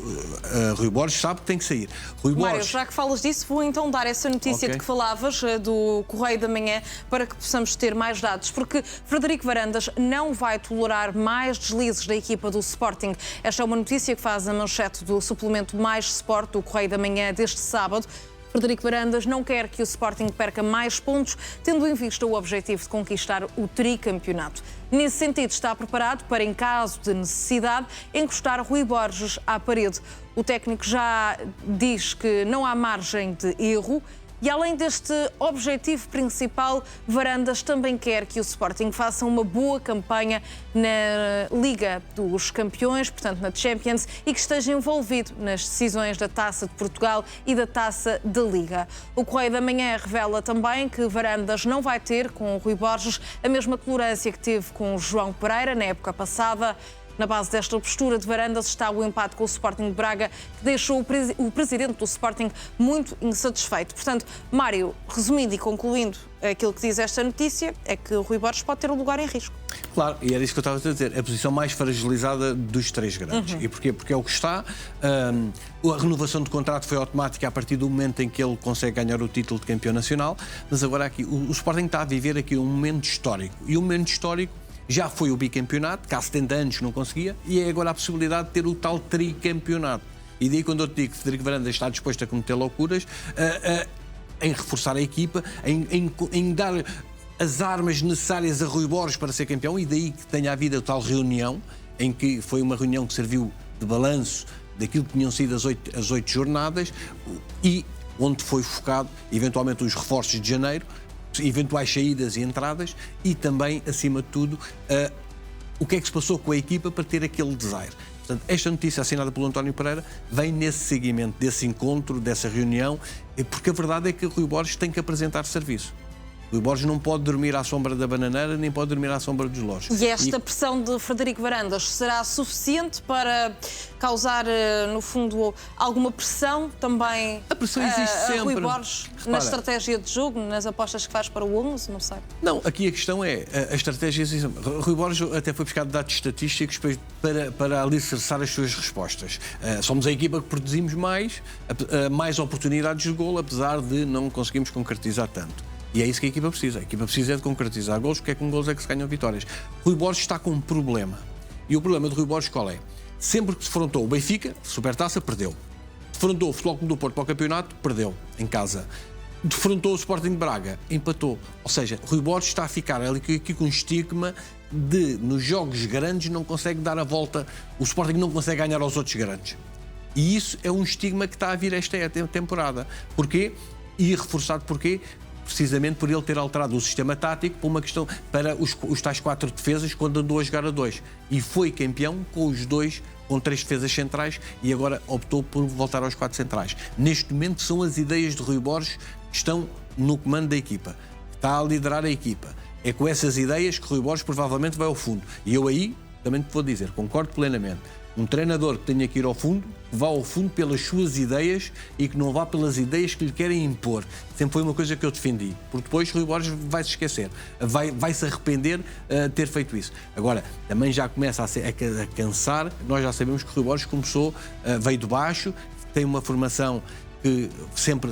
Rui Borges sabe que tem que sair. Mário, já que falas disso, vou então dar essa notícia de que falavas, do Correio da Manhã, para que possamos ter mais dados, porque Frederico Varandas não vai tolerar mais deslizes da equipa do Sporting. Esta é uma notícia que faz a manchete do suplemento Mais Sport do Correio da Manhã deste sábado. Frederico Varandas não quer que o Sporting perca mais pontos, tendo em vista o objetivo de conquistar o tricampeonato. Nesse sentido, está preparado para, em caso de necessidade, encostar Rui Borges à parede. O técnico já diz que não há margem de erro. E além deste objetivo principal, Varandas também quer que o Sporting faça uma boa campanha na Liga dos Campeões, portanto na Champions, e que esteja envolvido nas decisões da Taça de Portugal e da Taça da Liga. O Correio da Manhã revela também que Varandas não vai ter com o Rui Borges a mesma tolerância que teve com o João Pereira na época passada. Na base desta postura de Varandas está o empate com o Sporting de Braga, que deixou o presidente do Sporting muito insatisfeito. Portanto, Mário, resumindo e concluindo aquilo que diz esta notícia, é que o Rui Borges pode ter um lugar em risco. Claro, e era isso que eu estava a dizer, a posição mais fragilizada dos três grandes. E porquê? Porque é o que está. A renovação de contrato foi automática a partir do momento em que ele consegue ganhar o título de campeão nacional, mas agora aqui, o Sporting está a viver aqui um momento histórico. E um momento histórico já foi o bicampeonato, que há 70 anos não conseguia, e é agora a possibilidade de ter o tal tricampeonato. E daí quando eu te digo que Frederico Varandas está disposto a cometer loucuras, em reforçar a equipa, em dar as armas necessárias a Rui Borges para ser campeão, e daí que tenha havido a tal reunião, em que foi uma reunião que serviu de balanço daquilo que tinham sido as 8 jornadas, e onde foi focado, eventualmente, os reforços de janeiro, eventuais saídas e entradas, e também, acima de tudo, o que é que se passou com a equipa para ter aquele desaire. Portanto, esta notícia assinada pelo António Pereira vem nesse seguimento, desse encontro, dessa reunião, porque a verdade é que o Rui Borges tem que apresentar serviço. O Rui Borges não pode dormir à sombra da bananeira, nem pode dormir à sombra dos lojas. E esta pressão de Frederico Varandas será suficiente para causar, no fundo, alguma pressão também A pressão existe sempre. a Rui Borges Repara, na estratégia de jogo, nas apostas que faz para o 11? Não sei. Não, aqui a questão é, a estratégia existe sempre. Rui Borges até foi buscar dados estatísticos para alicerçar as suas respostas. Somos a equipa que produzimos mais oportunidades de golo, apesar de não conseguirmos concretizar tanto. E é isso que a equipa precisa. A equipa precisa de concretizar golos, porque é com golos é que se ganham vitórias. Rui Borges está com um problema. E o problema de Rui Borges qual é? Sempre que se defrontou o Benfica, Supertaça, perdeu. Defrontou o Futebol Clube do Porto para o campeonato, perdeu, em casa. Defrontou o Sporting de Braga, empatou. Ou seja, Rui Borges está a ficar aqui com um estigma de, nos jogos grandes, não consegue dar a volta, o Sporting não consegue ganhar aos outros grandes. E isso é um estigma que está a vir esta temporada. Porquê? E reforçado porquê? Precisamente por ele ter alterado o sistema tático para uma questão para os tais 4 defesas quando andou a jogar a 2. E foi campeão com os 2, com 3 defesas centrais, e agora optou por voltar aos 4 centrais. Neste momento são as ideias de Rui Borges que estão no comando da equipa, que está a liderar a equipa. É com essas ideias que Rui Borges provavelmente vai ao fundo. E eu aí também te vou dizer, concordo plenamente. Um treinador que tenha que ir ao fundo, que vá ao fundo pelas suas ideias e que não vá pelas ideias que lhe querem impor. Sempre foi uma coisa que eu defendi, porque depois Rui Borges vai se esquecer, vai se arrepender de ter feito isso. Agora, também já começa a cansar, nós já sabemos que Rui Borges começou, veio de baixo, tem uma formação que sempre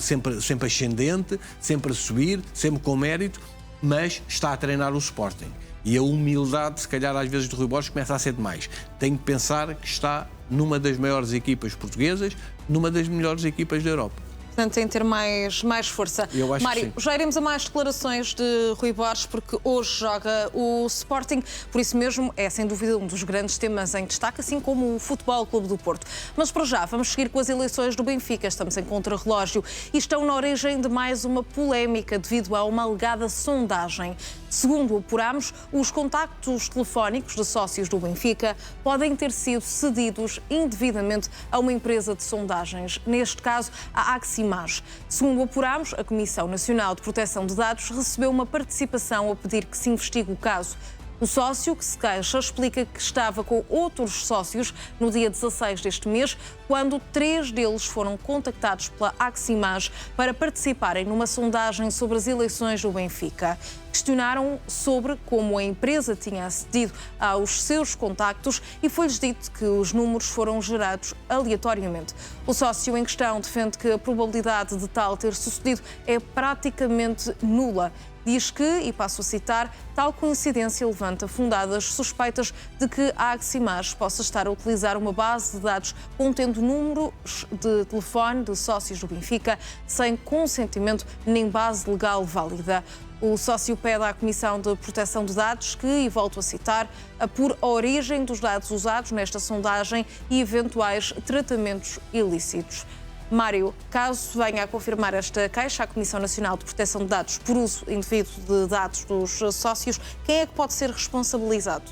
ascendente, sempre a subir, sempre com mérito, mas está a treinar o Sporting. E a humildade, se calhar, às vezes, de Rui Borges começa a ser demais. Tem que pensar que está numa das maiores equipas portuguesas, numa das melhores equipas da Europa. Portanto, tem que ter mais força. Eu acho Mário, que sim. já iremos a mais declarações de Rui Borges, porque hoje joga o Sporting, por isso mesmo é, sem dúvida, um dos grandes temas em destaque, assim como o Futebol Clube do Porto. Mas, para já, vamos seguir com as eleições do Benfica. Estamos em contrarrelógio e estão na origem de mais uma polémica devido a uma alegada sondagem. Segundo apuramos, os contactos telefónicos de sócios do Benfica podem ter sido cedidos indevidamente a uma empresa de sondagens, neste caso a Aximage. Segundo apuramos, a Comissão Nacional de Proteção de Dados recebeu uma participação a pedir que se investigue o caso. O sócio que se queixa explica que estava com outros sócios no dia 16 deste mês, quando 3 deles foram contactados pela Aximage para participarem numa sondagem sobre as eleições do Benfica. Questionaram sobre como a empresa tinha acedido aos seus contactos e foi-lhes dito que os números foram gerados aleatoriamente. O sócio em questão defende que a probabilidade de tal ter sucedido é praticamente nula. Diz que, e passo a citar, tal coincidência levanta fundadas suspeitas de que a Aximage possa estar a utilizar uma base de dados contendo números de telefone de sócios do Benfica sem consentimento nem base legal válida. O sócio pede à Comissão de Proteção de Dados que, e volto a citar, apure a origem dos dados usados nesta sondagem e eventuais tratamentos ilícitos. Mário, caso venha a confirmar esta queixa à Comissão Nacional de Proteção de Dados por uso indevido de dados dos sócios, quem é que pode ser responsabilizado?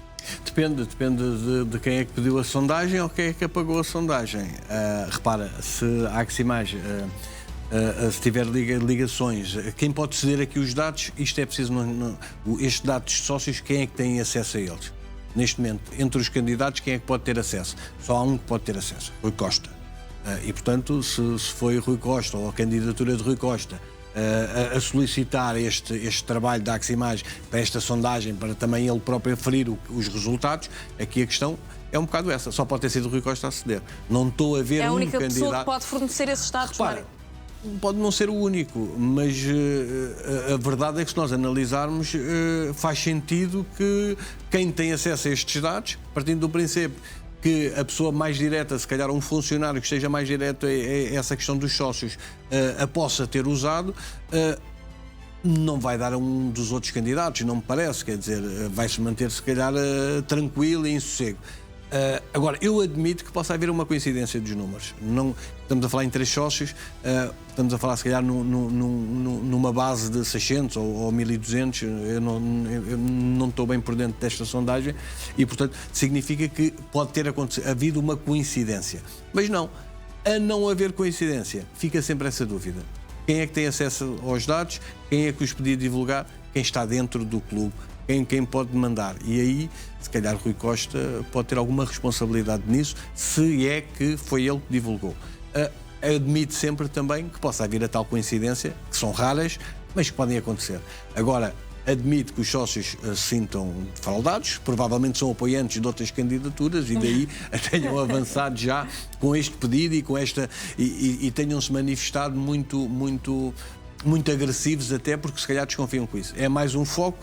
Depende de quem é que pediu a sondagem ou quem é que apagou a sondagem. Repara, se a Aximage se tiver ligações, quem pode ceder aqui os dados, isto é preciso, estes dados de sócios, quem é que tem acesso a eles? Neste momento, entre os candidatos, quem é que pode ter acesso? Só há um que pode ter acesso, Rui Costa. E, portanto, se foi Rui Costa ou a candidatura de Rui Costa a solicitar este trabalho da Aximage para esta sondagem, para também ele próprio aferir os resultados, aqui a questão é um bocado essa. Só pode ter sido Rui Costa a ceder. Não estou a ver um candidato... É a única pessoa que pode fornecer esses dados, Mário? Pode não ser o único, mas a verdade é que se nós analisarmos, faz sentido que quem tem acesso a estes dados, partindo do princípio que a pessoa mais direta, se calhar um funcionário que esteja mais direto a essa questão dos sócios, a possa ter usado, não vai dar a um dos outros candidatos, não me parece, quer dizer, vai-se manter se calhar tranquilo e em sossego. Agora, eu admito que possa haver uma coincidência dos números. Não, estamos a falar em 3 sócios, estamos a falar se calhar numa base de 600 ou 1200, eu não estou bem por dentro desta sondagem e, portanto, significa que pode ter havido uma coincidência. Mas não, a não haver coincidência, fica sempre essa dúvida. Quem é que tem acesso aos dados? Quem é que os podia divulgar? Quem está dentro do clube? Quem pode mandar? E aí, se calhar, Rui Costa pode ter alguma responsabilidade nisso, se é que foi ele que divulgou. Admito sempre também que possa haver a tal coincidência, que são raras, mas que podem acontecer. Agora, admito que os sócios se sintam defraudados, provavelmente são apoiantes de outras candidaturas e daí tenham avançado já com este pedido e com esta e tenham-se manifestado muito agressivos, até porque se calhar desconfiam com isso. É mais um foco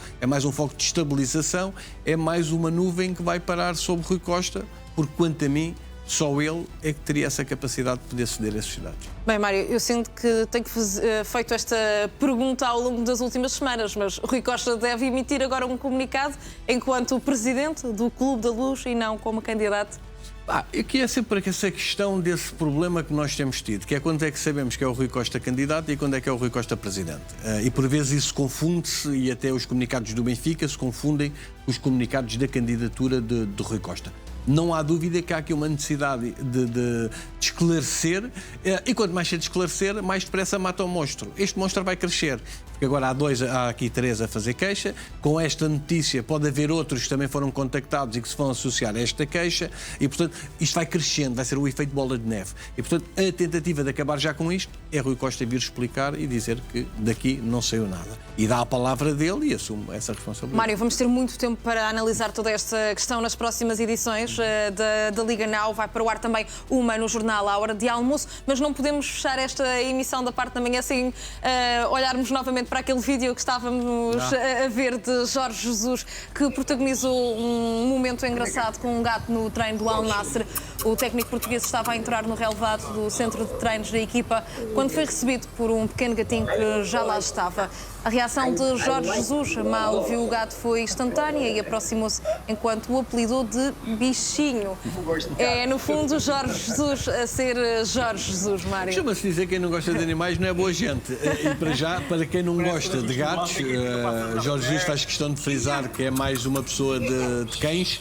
de estabilização, é mais uma nuvem que vai parar sobre Rui Costa, porque quanto a mim, só ele é que teria essa capacidade de poder ceder esses dados. Bem, Mário, eu sinto que tenho feito esta pergunta ao longo das últimas semanas, mas Rui Costa deve emitir agora um comunicado enquanto presidente do Clube da Luz e não como candidato. Aqui é sempre essa questão desse problema que nós temos tido, que é quando é que sabemos que é o Rui Costa candidato e quando é que é o Rui Costa presidente. E por vezes isso confunde-se e até os comunicados do Benfica se confundem com os comunicados da candidatura de Rui Costa. Não há dúvida que há aqui uma necessidade de esclarecer e quanto mais cedo esclarecer, mais depressa mata o monstro. Este monstro vai crescer. Porque agora há aqui 3 a fazer queixa. Com esta notícia pode haver outros que também foram contactados e que se vão associar a esta queixa e, portanto, isto vai crescendo, vai ser o efeito bola de neve. E, portanto, a tentativa de acabar já com isto é Rui Costa vir explicar e dizer que daqui não saiu nada. E dá a palavra dele e assume essa responsabilidade. Mário, vamos ter muito tempo para analisar toda esta questão nas próximas edições da Liga Now. Vai para o ar também uma no jornal à hora de almoço, mas não podemos fechar esta emissão da parte da manhã sem olharmos novamente para aquele vídeo que estávamos a ver de Jorge Jesus, que protagonizou um momento engraçado com um gato no treino do Al Nassr. O técnico português estava a entrar no relevado do centro de treinos da equipa quando foi recebido por um pequeno gatinho que já lá estava. A reação de Jorge Jesus, mal viu o gato, foi instantânea e aproximou-se enquanto o apelidou de bichinho. É, no fundo, Jorge Jesus a ser Jorge Jesus, Mário. Chama-se dizer que quem não gosta de animais não é boa gente. E para já, para quem não gosta de gatos, Jorge Jesus faz questão de frisar que é mais uma pessoa de cães.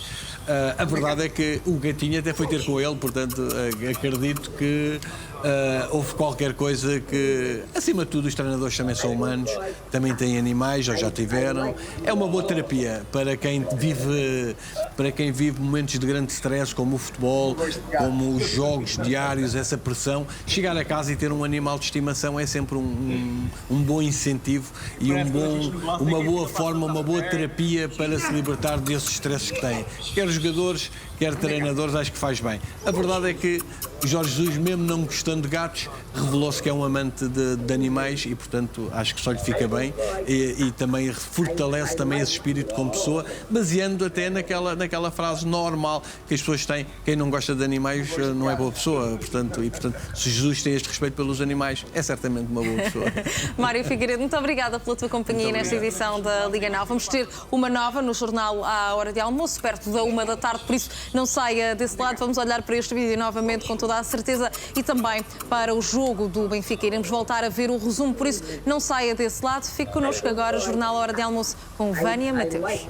A verdade é que o gatinho até foi ter com ele, portanto, acredito que houve qualquer coisa que, acima de tudo, os treinadores também são humanos, também têm animais, ou já tiveram. É uma boa terapia para quem vive momentos de grande stress, como o futebol, como os jogos diários, essa pressão. Chegar a casa e ter um animal de estimação é sempre um bom incentivo e uma boa forma, uma boa terapia para se libertar desses stresses que têm. Quer jogadores, quer treinadores, acho que faz bem. A verdade é que Jorge Jesus, mesmo não gostando de gatos, revelou-se que é um amante de animais e, portanto, acho que só lhe fica bem e também fortalece também esse espírito como pessoa, baseando até naquela frase normal que as pessoas têm: quem não gosta de animais não é boa pessoa. Portanto, se Jesus tem este respeito pelos animais, é certamente uma boa pessoa. Mário Figueiredo, muito obrigada pela tua companhia nesta edição da Liga Now. Vamos ter uma nova no jornal à hora de almoço, perto da 1 da tarde, por isso não saia desse lado. Vamos olhar para este vídeo novamente com toda a certeza e também para o jogo do Benfica. Iremos voltar a ver o resumo, por isso não saia desse lado. Fique connosco agora, jornal à hora de almoço com Vânia Mateus.